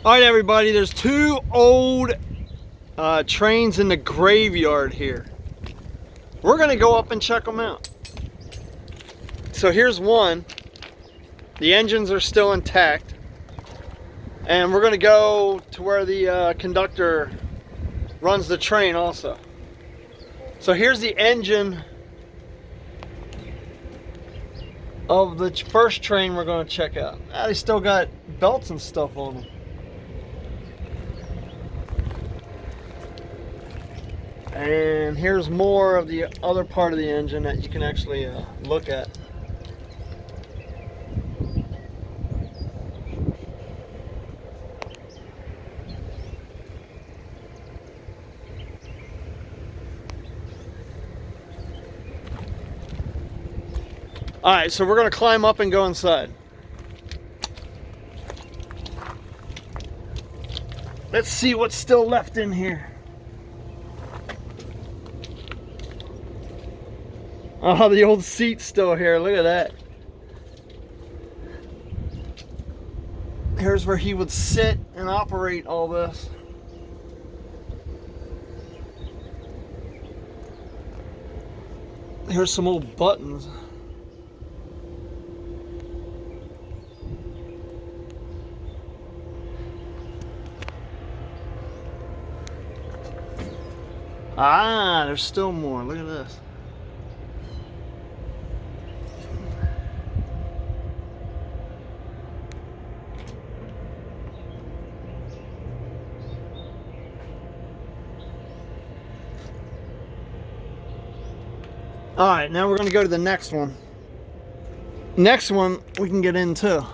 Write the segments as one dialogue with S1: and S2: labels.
S1: All right, everybody, there's two old trains in the graveyard here. We're gonna go up and check them out. So here's one. The engines are still intact. And we're gonna go to where the conductor runs the train also. So here's the engine of the first train we're gonna check out. They still got belts and stuff on them. And here's more of the other part of the engine that you can actually look at. Alright, so we're going to climb up and go inside. Let's see what's still left in here. Oh, the old seat's still here. Look at that. Here's where he would sit and operate all this. Here's some old buttons. Ah, there's still more. Look at this. Alright, now we're going to go to the next one. Next one we can get into.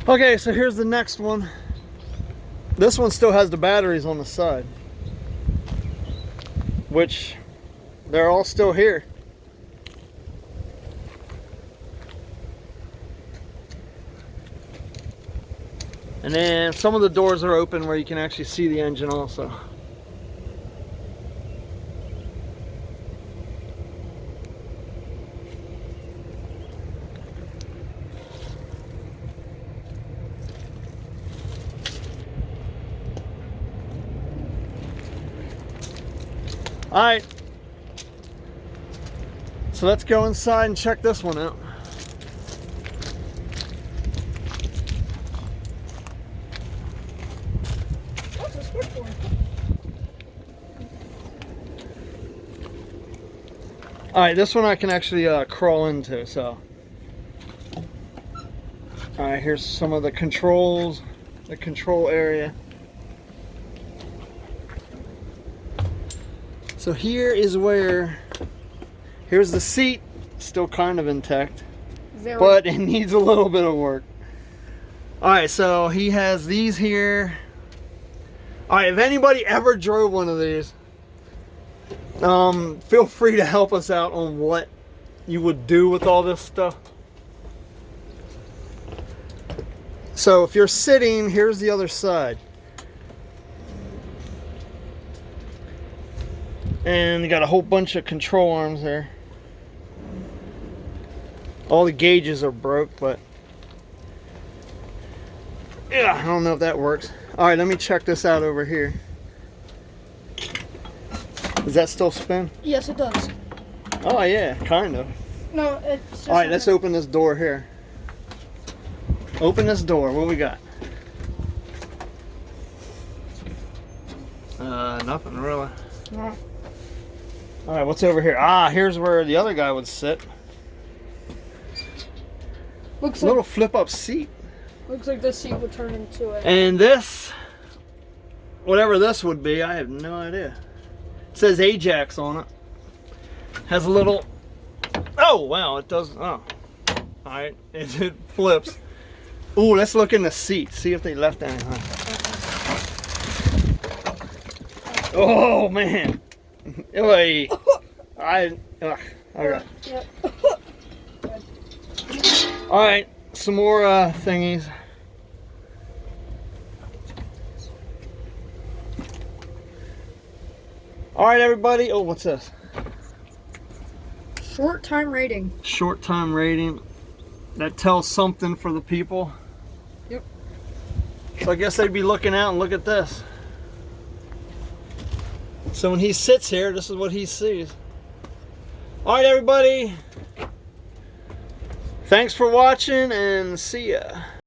S1: Okay, so here's the next one. This one still has the batteries on the side, which they're all still here. And then some of the doors are open where you can actually see the engine also. Alright, so let's go inside and check this one out.
S2: What's the switchboard?
S1: Alright, this one I can actually crawl into, so. Alright, here's some of the controls, the control area. So here is where, here's the seat, still kind of intact, but it needs a little bit of work. Alright, so he has these here. Alright, if anybody ever drove one of these, feel free to help us out on what you would do with all this stuff. So if you're sitting, here's the other side. And you got a whole bunch of control arms there. All the gauges are broke, but yeah, I don't know if that works. Alright, let me check this out over here. Does that still spin?
S2: Yes, it does.
S1: Oh yeah, kind of.
S2: No, it's just...
S1: Alright, let's open this door here. Open this door. What we got? Nothing really.
S2: No.
S1: Alright, what's over here? Ah, here's where the other guy would sit.
S2: Looks
S1: A little flip-up seat.
S2: Looks like this seat would turn into it.
S1: And this, whatever this would be, I have no idea. It says Ajax on it. Has a little, oh wow, it does, oh. Alright, it flips. Ooh, let's look in the seat, see if they left anything. Oh man. Oy. Okay.
S2: Yep.
S1: All right, some more thingies. All right, everybody. Oh, what's this?
S2: Short time rating.
S1: Short time rating. That tells something for the people.
S2: Yep.
S1: So I guess they'd be looking out and look at this. So when he sits here, this is what he sees. All right, everybody. Thanks for watching and see ya.